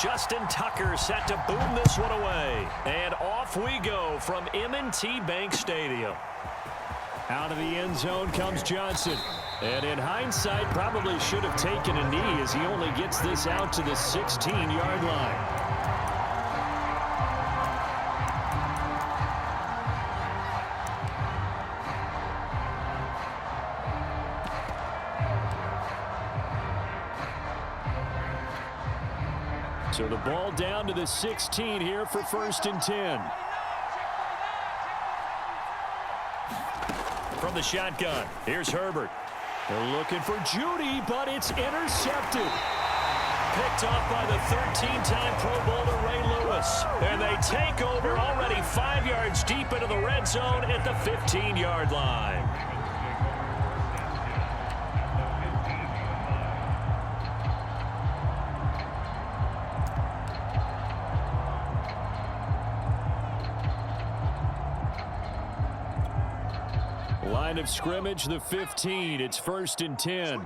Justin Tucker set to boom this one away. And off we go from M&T Bank Stadium. Out of the end zone comes Johnson. And in hindsight, probably should have taken a knee as he only gets this out to the 16-yard line. So the ball down to the 16 here for 1st and 10. From the shotgun, here's Herbert. They're looking for Judy, but it's intercepted. Picked off by the 13-time Pro Bowler Ray Lewis. And they take over already 5 yards deep into the red zone at the 15-yard line. Line of scrimmage, the 15. It's 1st and 10.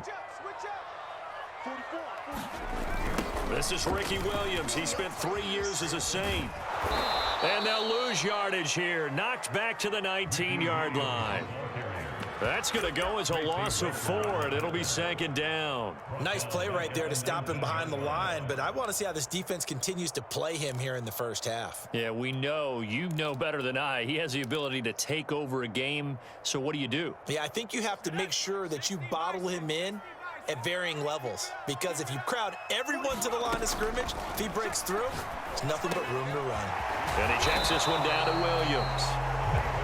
This is Ricky Williams. He spent 3 years as a Saint. And they'll lose yardage here. Knocked back to the 19-yard line. That's going to go as a loss of 4, and it'll be 2nd down. Nice play right there to stop him behind the line, but I want to see how this defense continues to play him here in the first half. Yeah, we know. You know better than I. He has the ability to take over a game, so what do? Yeah, I think you have to make sure that you bottle him in at varying levels, because if you crowd everyone to the line of scrimmage, if he breaks through, there's nothing but room to run. And he checks this one down to Williams.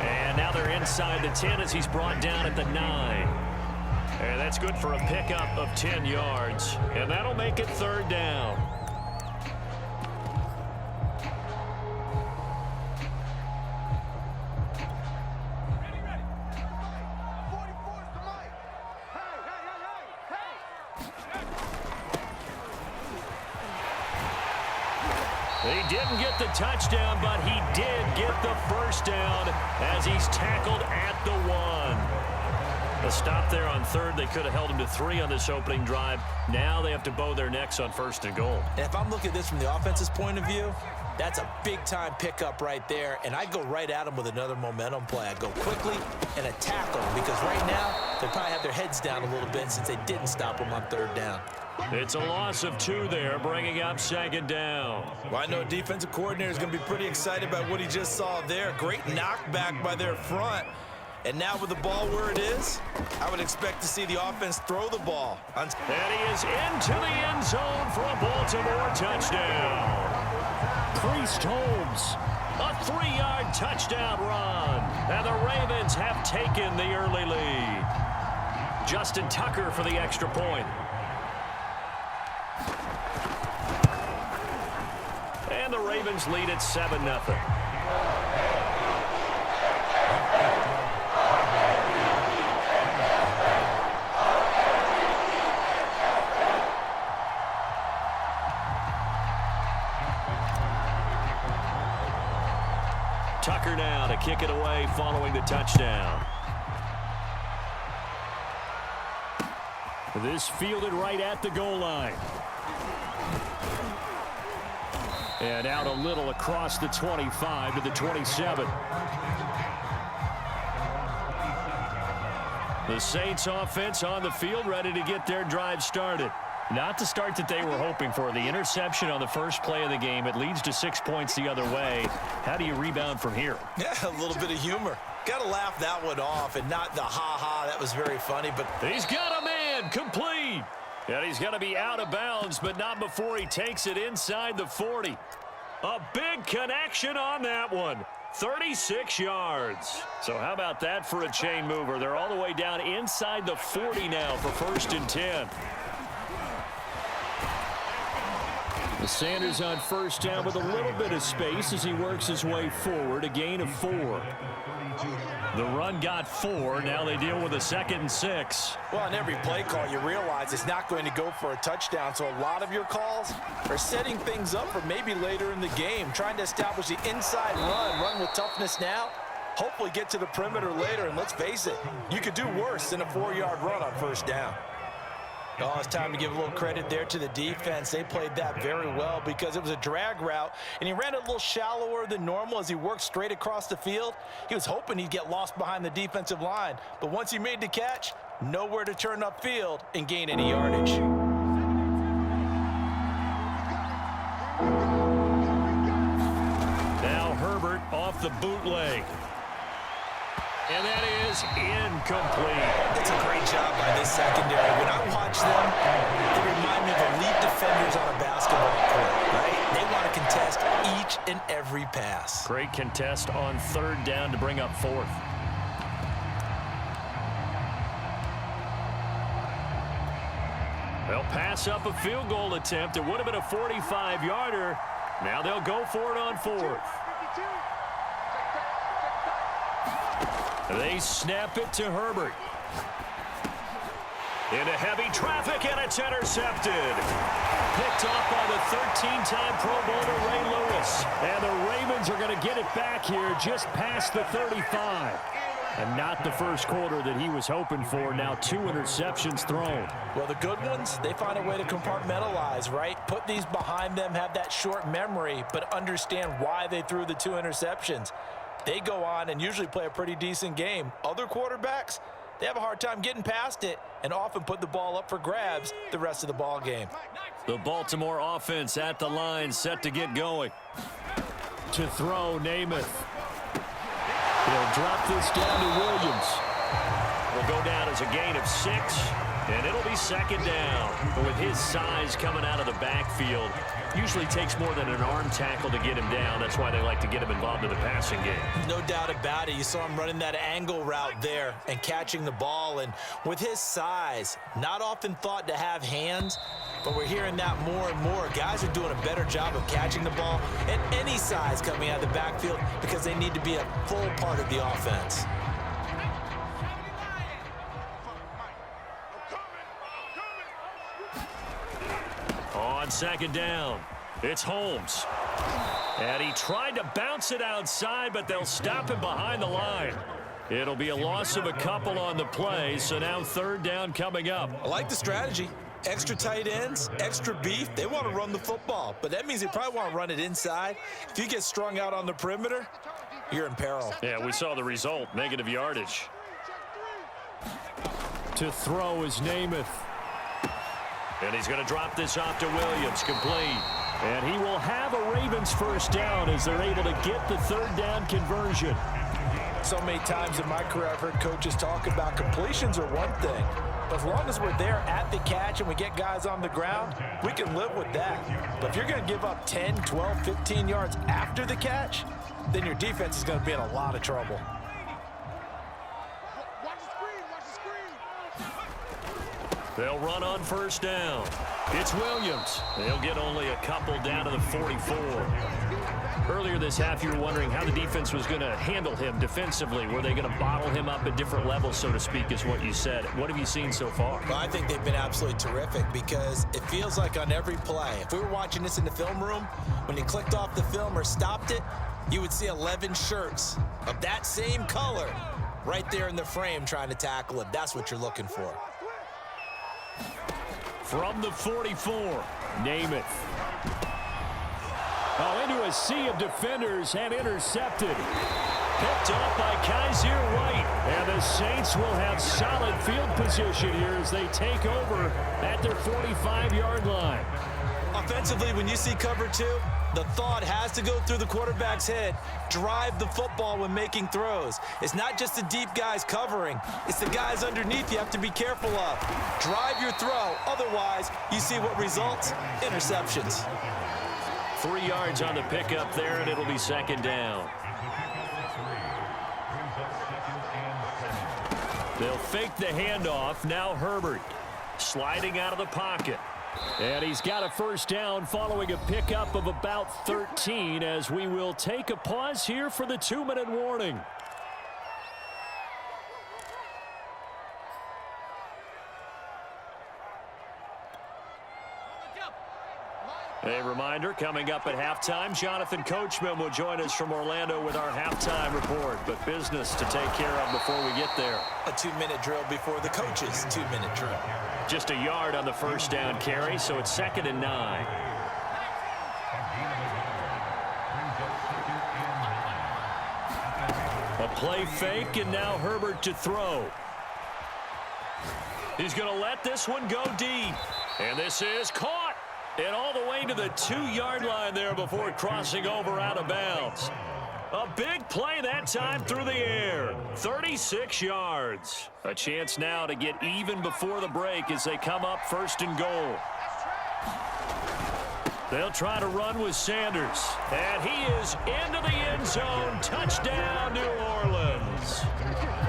And now they're inside the 10 as he's brought down at the 9. And that's good for a pickup of 10 yards. And that'll make it 3rd down. He didn't get the touchdown, but he did get the 1st down as he's tackled at the 1. A stop there on 3rd. They could have held him to 3 on this opening drive. Now they have to bow their necks on 1st and goal. And if I'm looking at this from the offense's point of view, that's a big-time pickup right there, and I go right at him with another momentum play. I go quickly and attack them, because right now they probably have their heads down a little bit since they didn't stop him on 3rd down. It's a loss of 2 there, bringing up 2nd down. Well, I know a defensive coordinator is going to be pretty excited about what he just saw there. Great knockback by their front. And now with the ball where it is, I would expect to see the offense throw the ball. And he is into the end zone for a Baltimore touchdown. Priest Holmes, a 3-yard touchdown run. And the Ravens have taken the early lead. Justin Tucker for the extra point. And the Ravens lead at 7-0. Tucker now to kick it away following the touchdown. This fielded right at the goal line. And out a little across the 25 to the 27. The Saints offense on the field ready to get their drive started. Not the start that they were hoping for. The interception on the first play of the game. It leads to 6 points the other way. How do you rebound from here? Yeah, a little bit of humor. Got to laugh that one off and not the ha-ha. That was very funny. But he's got a man complete. And he's going to be out of bounds, but not before he takes it inside the 40. A big connection on that one. 36 yards. So how about that for a chain mover? They're all the way down inside the 40 now for 1st and 10. The Sanders on 1st down with a little bit of space as he works his way forward. A gain of 4. The run got 4. Now they deal with a 2nd and 6. Well, on every play call, you realize it's not going to go for a touchdown. So a lot of your calls are setting things up for maybe later in the game, trying to establish the inside run with toughness now. Hopefully get to the perimeter later. And let's face it, you could do worse than a 4-yard run on 1st down. Oh, it's time to give a little credit there to the defense. They played that very well because it was a drag route, and he ran it a little shallower than normal as he worked straight across the field. He was hoping he'd get lost behind the defensive line, but once he made the catch, nowhere to turn upfield and gain any yardage. Now Herbert off the bootleg. And that is incomplete. It's a great job by this secondary. When I watch them, they remind me of elite defenders on a basketball court, right? They want to contest each and every pass. Great contest on third down to bring up fourth. They'll pass up a field goal attempt. It would have been a 45-yarder. Now they'll go for it on fourth. They snap it to Herbert. Into heavy traffic, and it's intercepted. Picked off by the 13-time Pro Bowler Ray Lewis. And the Ravens are going to get it back here just past the 35. And not the first quarter that he was hoping for. Now 2 interceptions thrown. Well, the good ones, they find a way to compartmentalize, right? Put these behind them, have that short memory, but understand why they threw the 2 interceptions. They go on and usually play a pretty decent game. Other quarterbacks, they have a hard time getting past it and often put the ball up for grabs the rest of the ball game. The Baltimore offense at the line, set to get going. To throw, Namath. He'll drop this down to Williams. Will go down as a gain of 6, and it'll be second down. But with his size coming out of the backfield, usually takes more than an arm tackle to get him down. That's why they like to get him involved in the passing game. No doubt about it. You saw him running that angle route there and catching the ball. And with his size, not often thought to have hands, but we're hearing that more and more. Guys are doing a better job of catching the ball at any size coming out of the backfield because they need to be a full part of the offense. On second down, it's Holmes. And he tried to bounce it outside, but they'll stop him behind the line. It'll be a loss of a couple on the play, so now third down coming up. I like the strategy. Extra tight ends, extra beef. They want to run the football, but that means they probably want to run it inside. If you get strung out on the perimeter, you're in peril. Yeah, we saw the result, negative yardage. To throw is Namath. And he's going to drop this off to Williams, complete. And he will have a Ravens first down as they're able to get the third down conversion. So many times in my career I've heard coaches talk about completions are one thing. But as long as we're there at the catch and we get guys on the ground, we can live with that. But if you're going to give up 10, 12, 15 yards after the catch, then your defense is going to be in a lot of trouble. They'll run on first down. It's Williams. They'll get only a couple down to the 44. Earlier this half, you were wondering how the defense was going to handle him defensively. Were they going to bottle him up at different levels, so to speak, is what you said. What have you seen so far? Well, I think they've been absolutely terrific because it feels like on every play, if we were watching this in the film room, when you clicked off the film or stopped it, you would see 11 shirts of that same color right there in the frame trying to tackle him. That's what you're looking for. From the 44, Namath. Oh, into a sea of defenders and intercepted. Picked off by Kaiser White. And the Saints will have solid field position here as they take over at their 45-yard line. Offensively, when you see cover 2, the thought has to go through the quarterback's head. Drive the football when making throws. It's not just the deep guys covering. It's the guys underneath you have to be careful of. Drive your throw. Otherwise, you see what results? Interceptions. 3 yards on the pickup there, and it'll be second down. They'll fake the handoff. Now Herbert sliding out of the pocket. And he's got a first down following a pickup of about 13 as we will take a pause here for the 2-minute warning. A reminder, coming up at halftime, Jonathan Coachman will join us from Orlando with our halftime report. But business to take care of before we get there. A 2-minute drill before the coach's 2-minute drill. Just a yard on the first down carry, so it's 2nd and 9. A play fake, and now Herbert to throw. He's going to let this one go deep. And this is caught. And all the way to the 2-yard line there before crossing over out of bounds. A big play that time through the air. 36 yards. A chance now to get even before the break as they come up 1st and goal. They'll try to run with Sanders. And he is into the end zone. Touchdown, New Orleans.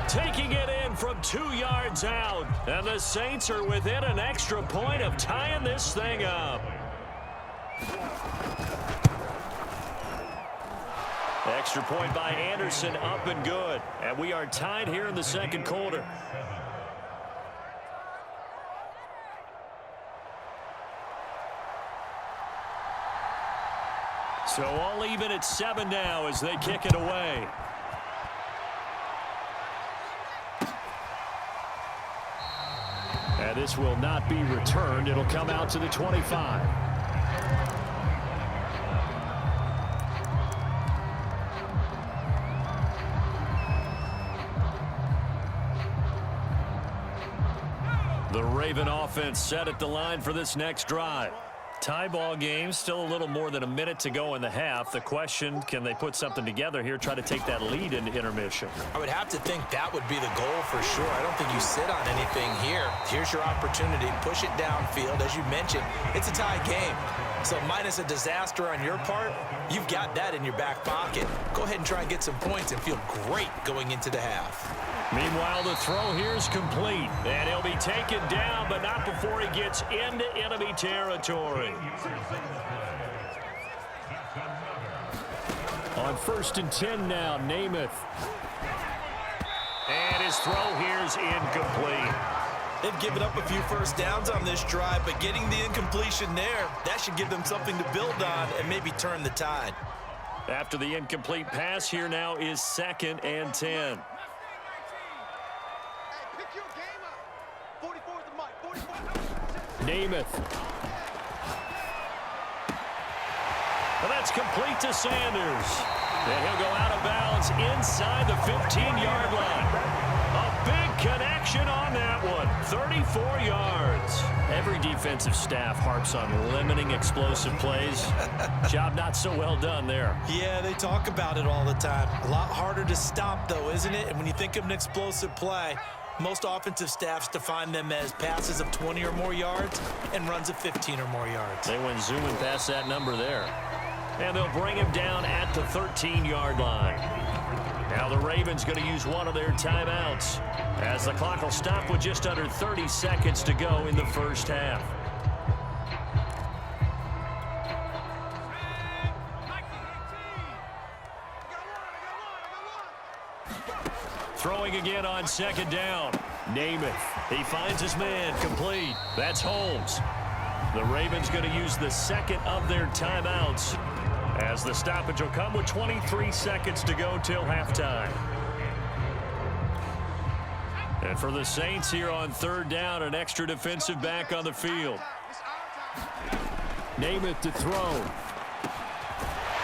Taking it in from 2 yards out. And the Saints are within an extra point of tying this thing up. Extra point by Anderson, up and good. And we are tied here in the 2nd quarter. So all even at 7 now as they kick it away. And this will not be returned. It'll come out to the 25. The Raven offense set at the line for this next drive. Tie ball game, still a little more than a minute to go in the half. The question, can they put something together here, try to take that lead into intermission? I would have to think that would be the goal for sure. I don't think you sit on anything here. Here's your opportunity. Push it downfield. As you mentioned, it's a tie game. So minus a disaster on your part, you've got that in your back pocket. Go ahead and try and get some points and feel great going into the half. Meanwhile, the throw here is complete. And he'll be taken down, but not before he gets into enemy territory. On 1st and 10 now, Namath. And his throw here is incomplete. They've given up a few first downs on this drive, but getting the incompletion there, that should give them something to build on and maybe turn the tide. After the incomplete pass, here now is 2nd and 10. Namath. And that's complete to Sanders. And he'll go out of bounds inside the 15-yard line. A big connection on that one. 34 yards. Every defensive staff harps on limiting explosive plays. Job not so well done there. Yeah, they talk about it all the time. A lot harder to stop, though, isn't it? And when you think of an explosive play, most offensive staffs define them as passes of 20 or more yards and runs of 15 or more yards. They went zooming past that number there. And they'll bring him down at the 13-yard line. Now the Ravens going to use one of their timeouts as the clock will stop with just under 30 seconds to go in the first half. Throwing again on 2nd down. Namath. He finds his man. Complete. That's Holmes. The Ravens going to use the 2nd of their timeouts as the stoppage will come with 23 seconds to go till halftime. And for the Saints here on 3rd down, an extra defensive back on the field. Namath to throw.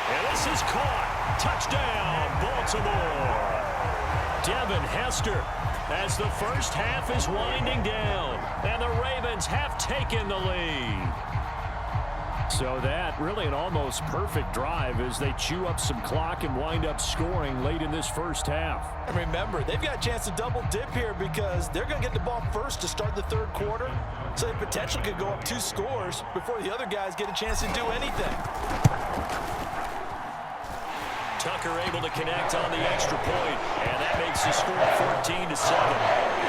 And this is caught. Touchdown, Baltimore. Devin Hester as the first half is winding down. And the Ravens have taken the lead. So that really an almost perfect drive as they chew up some clock and wind up scoring late in this first half. And remember, they've got a chance to double dip here because they're going to get the ball first to start the 3rd quarter. So they potentially could go up 2 scores before the other guys get a chance to do anything. Tucker able to connect on the extra point, and that makes the score 14-7.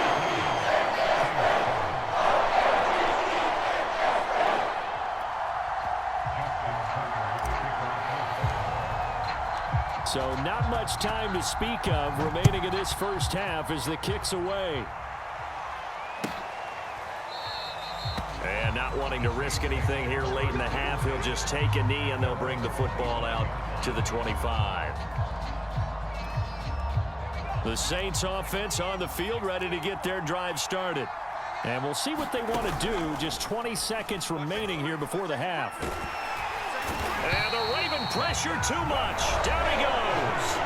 So not much time to speak of remaining in this first half as the kick's away. And not wanting to risk anything here late in the half, he'll just take a knee, and they'll bring the football out to the 25. The Saints offense on the field, ready to get their drive started. And we'll see what they want to do. Just 20 seconds remaining here before the half. And the Raven pressure too much. Down he goes.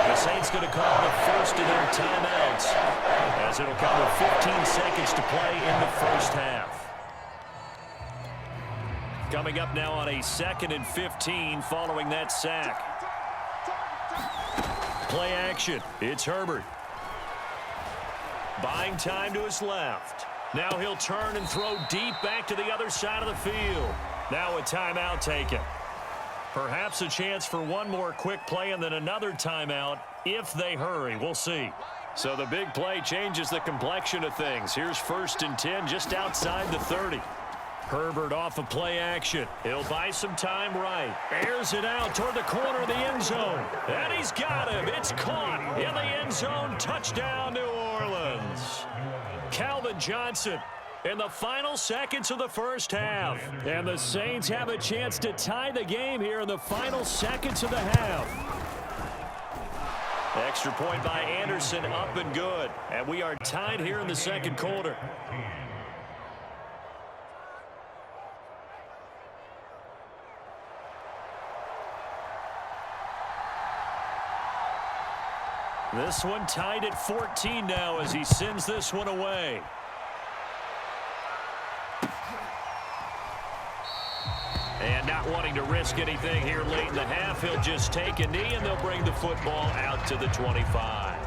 The Saints going to call the first of their timeouts, as it'll come with 15 seconds to play in the first half. Coming up now on a 2nd and 15 following that sack. Play action. It's Herbert. Buying time to his left. Now he'll turn and throw deep back to the other side of the field. Now a timeout taken. Perhaps a chance for one more quick play and then another timeout if they hurry. We'll see. So the big play changes the complexion of things. Here's 1st and 10 just outside the 30. Herbert off of play action. He'll buy some time right. Airs it out toward the corner of the end zone. And he's got him. It's caught in the end zone. Touchdown, New Orleans. Calvin Johnson in the final seconds of the first half. And the Saints have a chance to tie the game here in the final seconds of the half. Extra point by Anderson, up and good. And we are tied here in the second quarter. This one tied at 14 now as he sends this one away. And not wanting to risk anything here late in the half, he'll just take a knee and they'll bring the football out to the 25.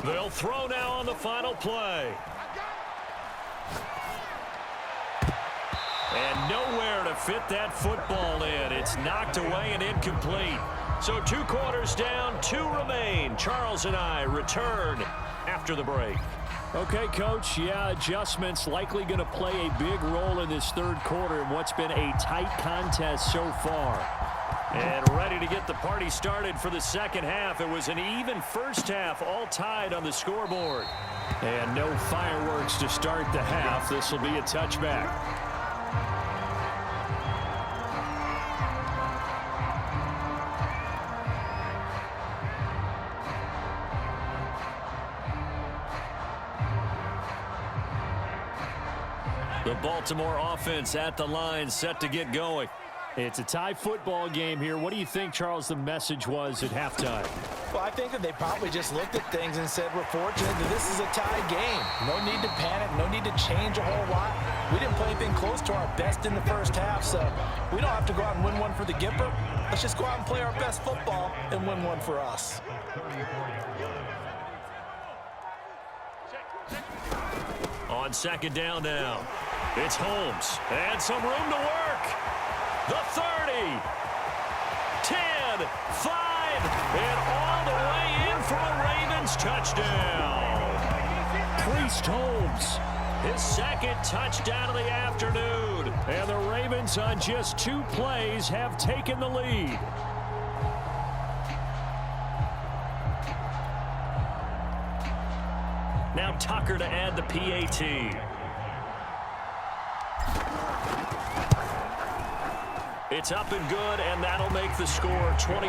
They'll throw now on the final play. And nowhere to fit that football in. It's knocked away and incomplete. So 2 quarters down, 2 remain. Charles and I return after the break. Okay, Coach, yeah, adjustments likely going to play a big role in this third quarter in what's been a tight contest so far. And ready to get the party started for the second half. It was an even first half, all tied on the scoreboard. And no fireworks to start the half. This will be a touchback. The Baltimore offense at the line, set to get going. It's a tie football game here. What do you think, Charles, the message was at halftime? Well, I think that they probably just looked at things and said, we're fortunate that this is a tie game. No need to panic, no need to change a whole lot. We didn't play anything close to our best in the first half, so we don't have to go out and win one for the Gipper. Let's just go out and play our best football and win one for us. On second down now, it's Holmes, and some room to work. The 30, 10, 5, and all the way in for a Ravens touchdown. Priest Holmes, his second touchdown of the afternoon. And the Ravens on just 2 plays have taken the lead. Now Tucker to add the PAT. It's up and good, and that'll make the score 21-14.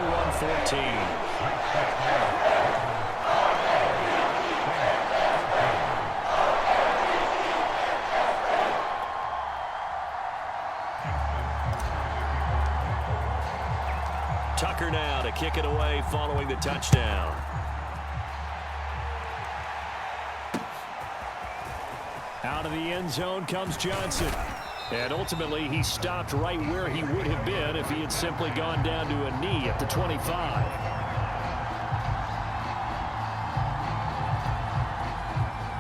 Tucker now to kick it away following the touchdown. Out of the end zone comes Johnson. And ultimately, he stopped right where he would have been if he had simply gone down to a knee at the 25.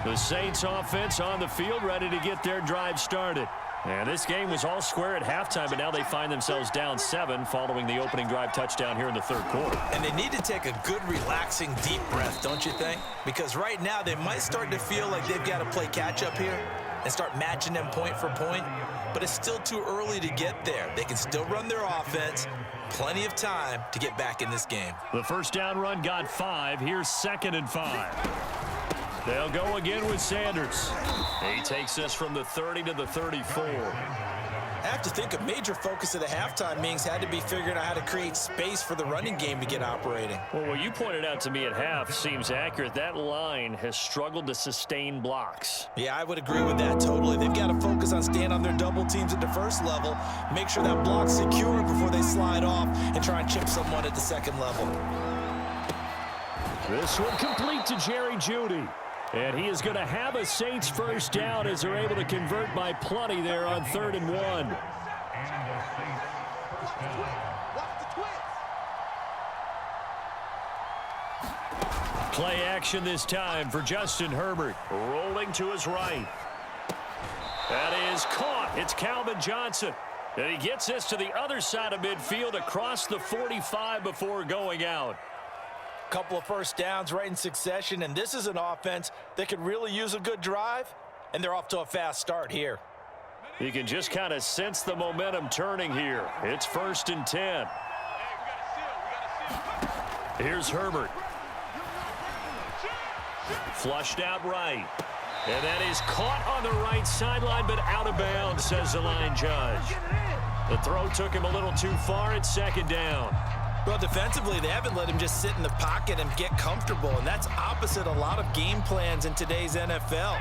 The Saints offense on the field, ready to get their drive started. And this game was all square at halftime, but now they find themselves down 7 following the opening drive touchdown here in the third quarter. And they need to take a good, relaxing, deep breath, don't you think? Because right now they might start to feel like they've got to play catch-up here and start matching them point for point. But it's still too early to get there. They can still run their offense. Plenty of time to get back in this game. The first down run got 5. Here's 2nd and 5. They'll go again with Sanders. He takes us from the 30 to the 34. I have to think a major focus of the halftime meetings had to be figuring out how to create space for the running game to get operating. Well, what you pointed out to me at half seems accurate. That line has struggled to sustain blocks. Yeah, I would agree with that totally. They've got to focus on staying on their double teams at the first level, make sure that block's secure before they slide off and try and chip someone at the second level. This one complete to Jerry Jeudy. And he is going to have a Saints first down as they're able to convert by plenty there on 3rd and 1. Play action this time for Justin Herbert. Rolling to his right. That is caught. It's Calvin Johnson. And he gets this to the other side of midfield across the 45 before going out. Couple of first downs right in succession, and this is an offense that could really use a good drive, and they're off to a fast start here. You can just kind of sense the momentum turning here. It's 1st and 10. Here's Herbert. Flushed out right. And that is caught on the right sideline, but out of bounds, says the line judge. The throw took him a little too far. It's 2nd down. Well, defensively, they haven't let him just sit in the pocket and get comfortable, and that's opposite a lot of game plans in today's NFL.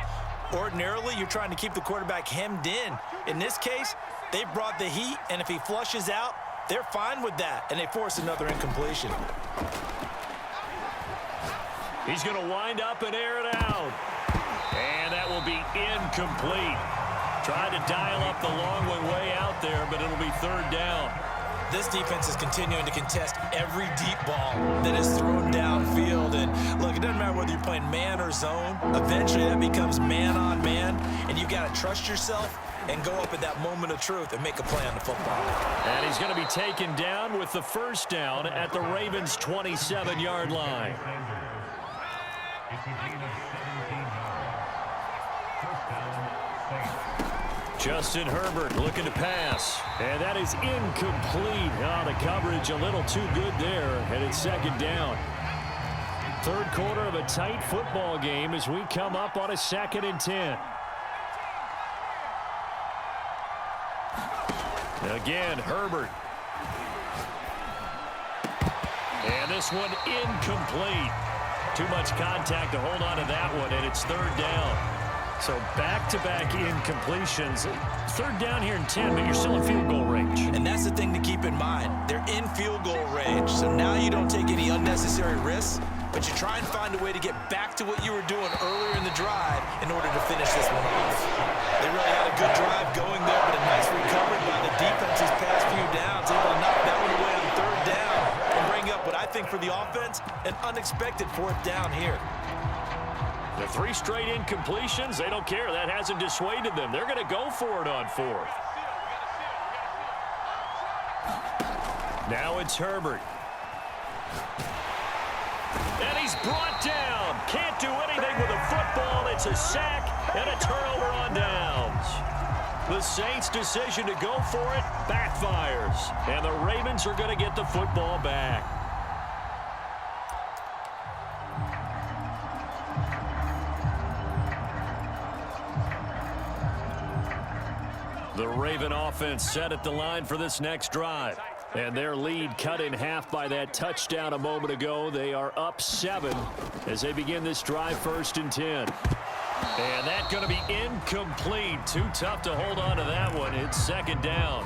Ordinarily, you're trying to keep the quarterback hemmed in. In this case, they brought the heat, and if he flushes out, they're fine with that, and they force another incompletion. He's going to wind up and air it out. And that will be incomplete. Tried to dial up the long way out there, but it'll be 3rd down. This defense is continuing to contest every deep ball that is thrown downfield. And look, it doesn't matter whether you're playing man or zone. Eventually, that becomes man on man, and you got to trust yourself and go up at that moment of truth and make a play on the football. And he's going to be taken down with the first down at the Ravens' 27-yard line. Justin Herbert looking to pass. And that is incomplete. Oh, the coverage a little too good there. And it's 2nd down. 3rd quarter of a tight football game as we come up on a 2nd and 10. Again, Herbert. And this one incomplete. Too much contact to hold on to that one, and it's 3rd down. So back-to-back incompletions. 3rd down here in 10, but you're still in field goal range. And that's the thing to keep in mind. They're in field goal range, so now you don't take any unnecessary risks, but you try and find a way to get back to what you were doing earlier in the drive in order to finish this one off. They really had a good drive going there, but a nice recovery by the defense these past few downs, able to knock that one away on 3rd down and bring up what I think for the offense, an unexpected 4th down here. The 3 straight incompletions, they don't care. That hasn't dissuaded them. They're going to go for it on 4th. Now it's Herbert. And he's brought down. Can't do anything with a football. It's a sack and a turnover on downs. The Saints' decision to go for it backfires. And the Ravens are going to get the football back. The Raven offense set at the line for this next drive. And their lead cut in half by that touchdown a moment ago. They are up 7 as they begin this drive 1st and 10. And that's going to be incomplete. Too tough to hold on to that one. It's 2nd down.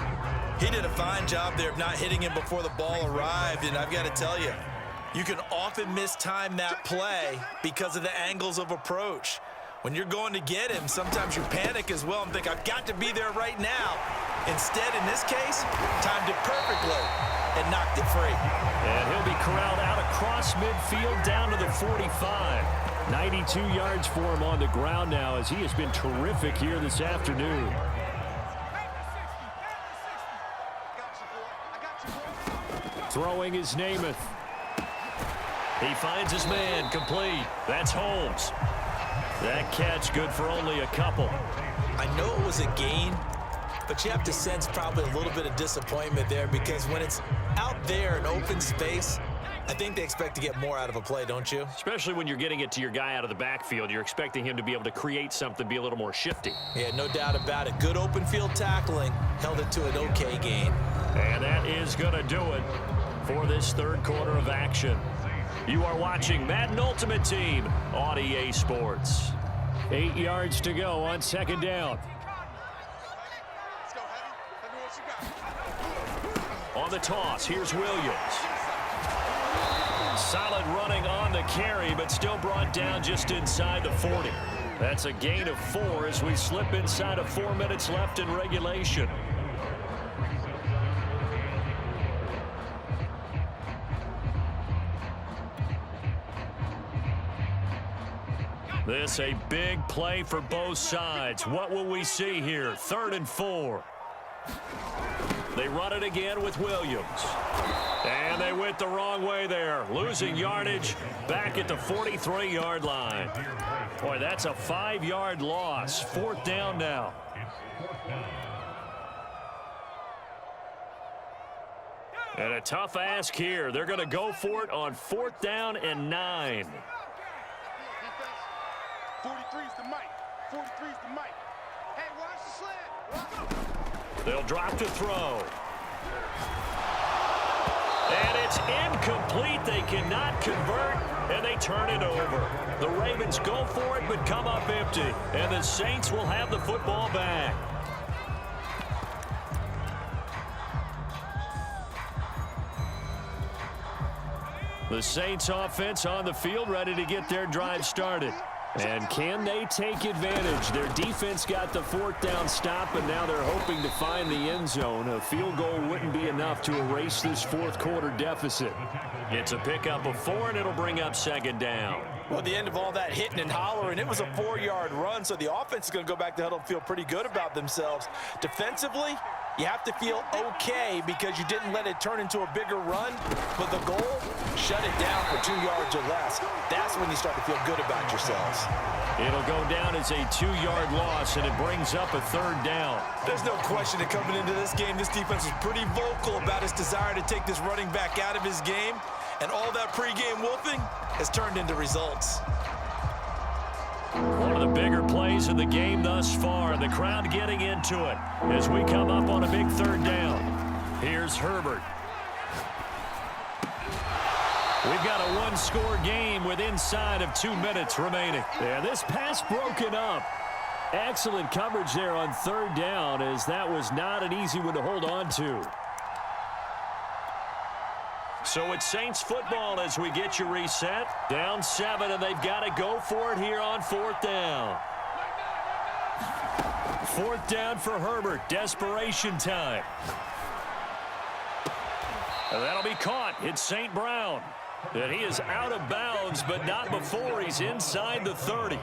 He did a fine job there of not hitting him before the ball arrived. And I've got to tell you, you can often mistime that play because of the angles of approach. When you're going to get him, sometimes you panic as well and think, I've got to be there right now. Instead, in this case, timed it perfectly and knocked it free. And he'll be corralled out across midfield down to the 45. 92 yards for him on the ground now as he has been terrific here this afternoon. Throwing is Namath. He finds his man, complete. That's Holmes. That catch good for only a couple. I know it was a gain, but you have to sense probably a little bit of disappointment there because when it's out there in open space, I think they expect to get more out of a play, don't you? Especially when you're getting it to your guy out of the backfield. You're expecting him to be able to create something, be a little more shifty. Yeah, no doubt about it. Good open field tackling. Held it to an okay gain. And that is going to do it for this third quarter of action. You are watching Madden Ultimate Team on EA Sports. 8 yards to go on second down. On the toss, here's Williams. Solid running on the carry, but still brought down just inside the 40. That's a gain of 4 as we slip inside of 4 minutes left in regulation. This a big play for both sides. What will we see here? 3rd and 4. They run it again with Williams. And they went the wrong way there. Losing yardage back at the 43-yard line. Boy, that's a 5-yard loss. 4th down now. And a tough ask here. They're going to go for it on 4th down and 9. 43's the mic. 43's the mic. Hey, watch the slant. They'll drop to throw. And it's incomplete. They cannot convert, and they turn it over. The Ravens go for it, but come up empty. And the Saints will have the football back. The Saints offense on the field, ready to get their drive started. And can they take advantage? Their defense got the 4th down stop, and now they're hoping to find the end zone. A field goal wouldn't be enough to erase this 4th quarter deficit. It's a pickup of 4, and it'll bring up 2nd down. Well, at the end of all that hitting and hollering, it was a 4-yard run, so the offense is going to go back to huddle and feel pretty good about themselves. Defensively, you have to feel okay because you didn't let it turn into a bigger run, but the goal, shut it down for 2 yards or less. That's when you start to feel good about yourselves. It'll go down as a 2-yard loss, and it brings up a 3rd down. There's no question that coming into this game, this defense was pretty vocal about its desire to take this running back out of his game, and all that pregame wolfing has turned into results. One of the bigger plays in the game thus far, and the crowd getting into it as we come up on a big 3rd down. Here's Herbert. We've got a 1-score game with inside of 2 minutes remaining. And this pass broken up. Excellent coverage there on 3rd down, as that was not an easy one to hold on to. So it's Saints football as we get you reset. Down 7, and they've got to go for it here on 4th down. 4th down for Herbert. Desperation time. And that'll be caught. It's St. Brown. And he is out of bounds, but not before he's inside the 30.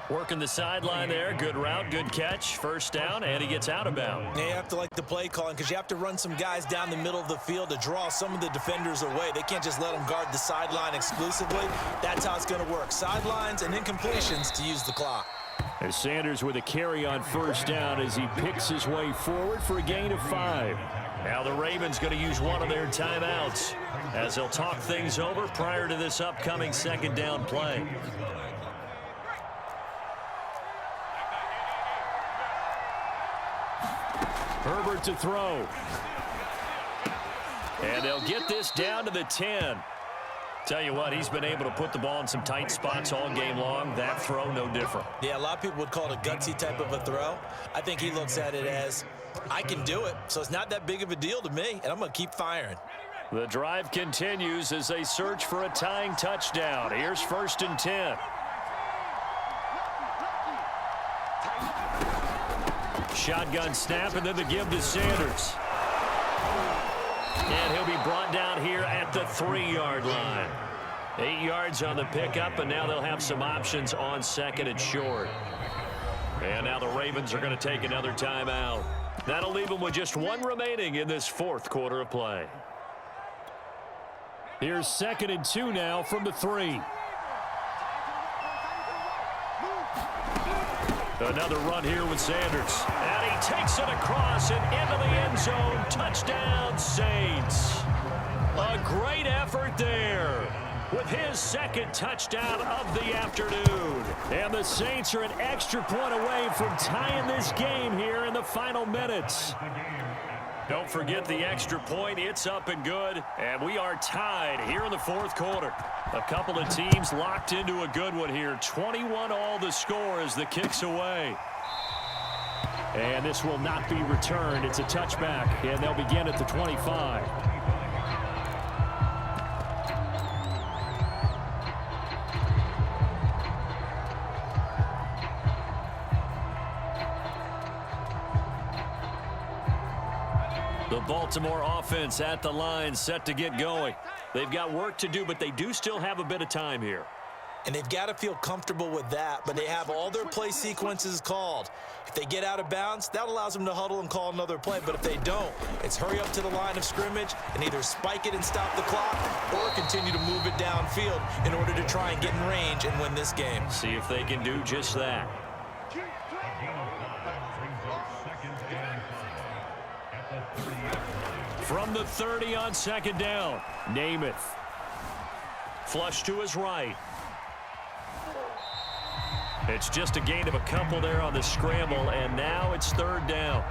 Working the sideline there. Good route, good catch. 1st down, and he gets out of bounds. Yeah, you have to like the play calling because you have to run some guys down the middle of the field to draw some of the defenders away. They can't just let them guard the sideline exclusively. That's how it's going to work. Sidelines and incompletions to use the clock. As Sanders with a carry on 1st down as he picks his way forward for a gain of 5. Now the Ravens going to use one of their timeouts as they'll talk things over prior to this upcoming 2nd down play. Herbert to throw. And they'll get this down to the 10. Tell you what, he's been able to put the ball in some tight spots all game long. That throw, no different. Yeah, a lot of people would call it a gutsy type of a throw. I think he looks at it as, I can do it, so it's not that big of a deal to me, and I'm going to keep firing. The drive continues as they search for a tying touchdown. Here's 1st and 10. Shotgun snap, and then the give to Sanders. And he'll be brought down here at the 3-yard line. 8 yards on the pickup, and now they'll have some options on 2nd and short. And now the Ravens are going to take another timeout. That'll leave them with just 1 remaining in this 4th quarter of play. Here's 2nd and 2 now from the 3. Another run here with Sanders. And he takes it across and into the end zone. Touchdown, Saints. A great effort there with his 2nd touchdown of the afternoon. And the Saints are an extra point away from tying this game here in the final minutes. Don't forget the extra point. It's up and good. And we are tied here in the 4th quarter. A couple of teams locked into a good one here. 21 all the score as the kick's away. And this will not be returned. It's a touchback, and they'll begin at the 25. The Baltimore offense at the line, set to get going. They've got work to do, but they do still have a bit of time here. And they've got to feel comfortable with that, but they have all their play sequences called. If they get out of bounds, that allows them to huddle and call another play. But if they don't, it's hurry up to the line of scrimmage and either spike it and stop the clock or continue to move it downfield in order to try and get in range and win this game. See if they can do just that. From the 30 on 2nd down, Namath. Flush to his right. It's just a gain of a couple there on the scramble, and now it's 3rd down.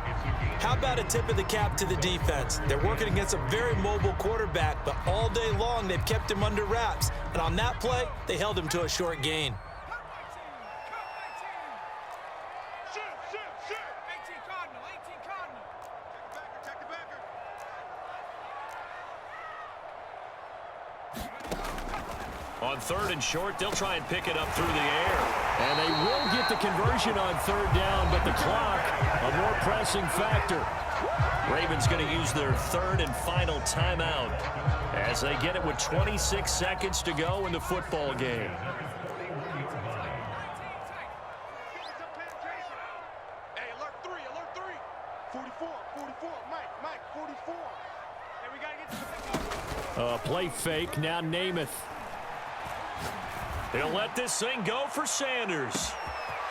How about a tip of the cap to the defense? They're working against a very mobile quarterback, but all day long they've kept him under wraps. And on that play, they held him to a short gain. On 3rd and short, they'll try and pick it up through the air. And they will get the conversion on 3rd down, but the clock, a more pressing factor. Ravens going to use their 3rd and final timeout as they get it with 26 seconds to go in the football game. Hey, alert 3, alert 3. 44, Mike, 44. Hey, we got to get to the Play fake, now Namath. He'll let this thing go for Sanders.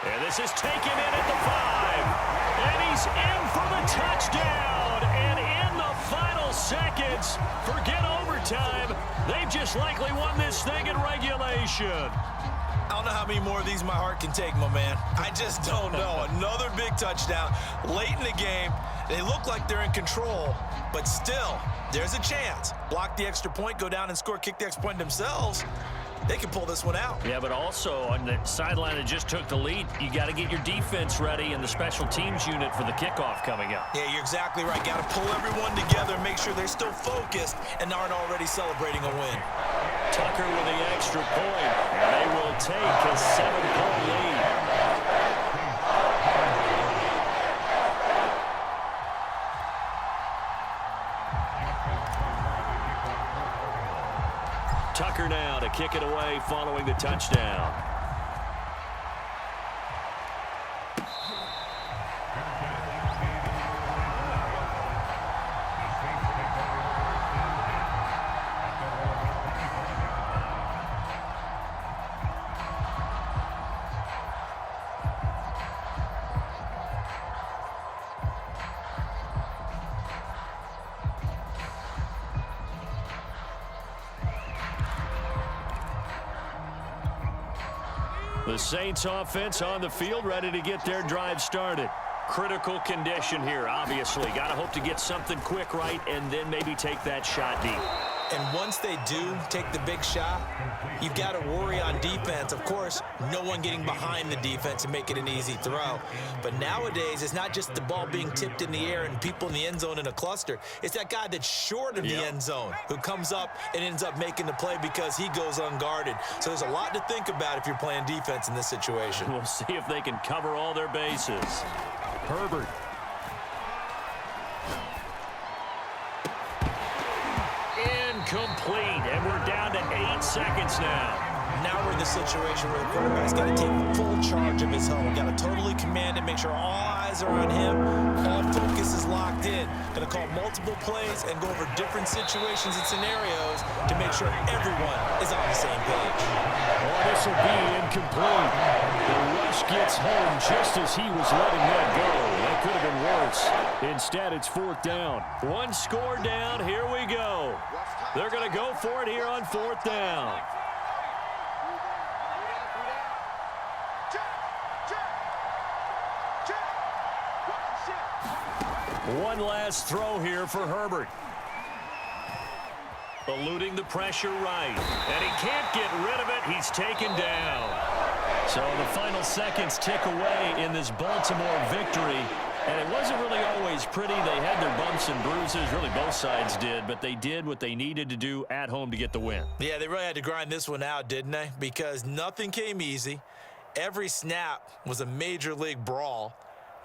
And this is taken in at the 5. And he's in for the touchdown. And in the final seconds, forget overtime. They've just likely won this thing in regulation. I don't know how many more of these my heart can take, my man. I just don't know. Another big touchdown late in the game. They look like they're in control, but still, there's a chance. Block the extra point, go down and score, kick the extra point themselves. They can pull this one out. Yeah, but also on the sideline that just took the lead, you got to get your defense ready and the special teams unit for the kickoff coming up. Yeah, you're exactly right. Got to pull everyone together and make sure they're still focused and aren't already celebrating a win. Tucker with the extra point, and they will take a 7-point lead. Tucker now to kick it away following the touchdown. The Saints offense on the field, ready to get their drive started. Critical condition here, obviously. Got to hope to get something quick right and then maybe take that shot deep. And once they do take the big shot, you've got to worry on defense. Of course, no one getting behind the defense and make it an easy throw. But nowadays, it's not just the ball being tipped in the air and people in the end zone in a cluster. It's that guy that's short of the end zone who comes up and ends up making the play because he goes unguarded. So there's a lot to think about if you're playing defense in this situation. We'll see if they can cover all their bases. Herbert. Incomplete, and we're down to 8 seconds now. Now we're in the situation where the quarterback's got to take full charge of his home. Got to totally command it, make sure all eyes are on him, all focus is locked in. Going to call multiple plays and go over different situations and scenarios to make sure everyone is on the same page. Well, this will be incomplete. The rush gets home just as he was letting that go. That could have been worse. Instead, it's 4th down. One score down. Here we go. They're going to go for it here on 4th down. One last throw here for Herbert. Eluding the pressure right. And he can't get rid of it. He's taken down. So the final seconds tick away in this Baltimore victory. And it wasn't really always pretty. They had their bumps and bruises. Really, both sides did. But they did what they needed to do at home to get the win. Yeah, they really had to grind this one out, didn't they? Because nothing came easy. Every snap was a major league brawl.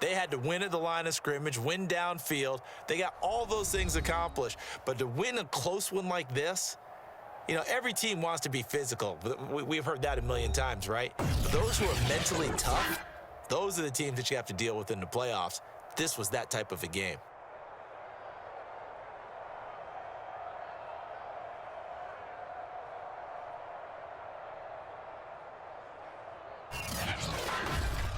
They had to win at the line of scrimmage, win downfield. They got all those things accomplished. But to win a close one like this, you know, every team wants to be physical. We've heard that a million times, right? But those who are mentally tough, those are the teams that you have to deal with in the playoffs. This was that type of a game.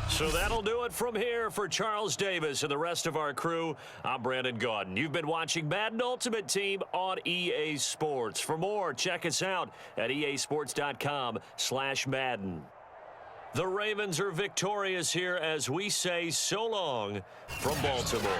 So that'll do it from here for Charles Davis and the rest of our crew. I'm Brandon Gaudin. You've been watching Madden Ultimate Team on EA Sports. For more, check us out at easports.com/Madden. The Ravens are victorious here as we say so long from Baltimore.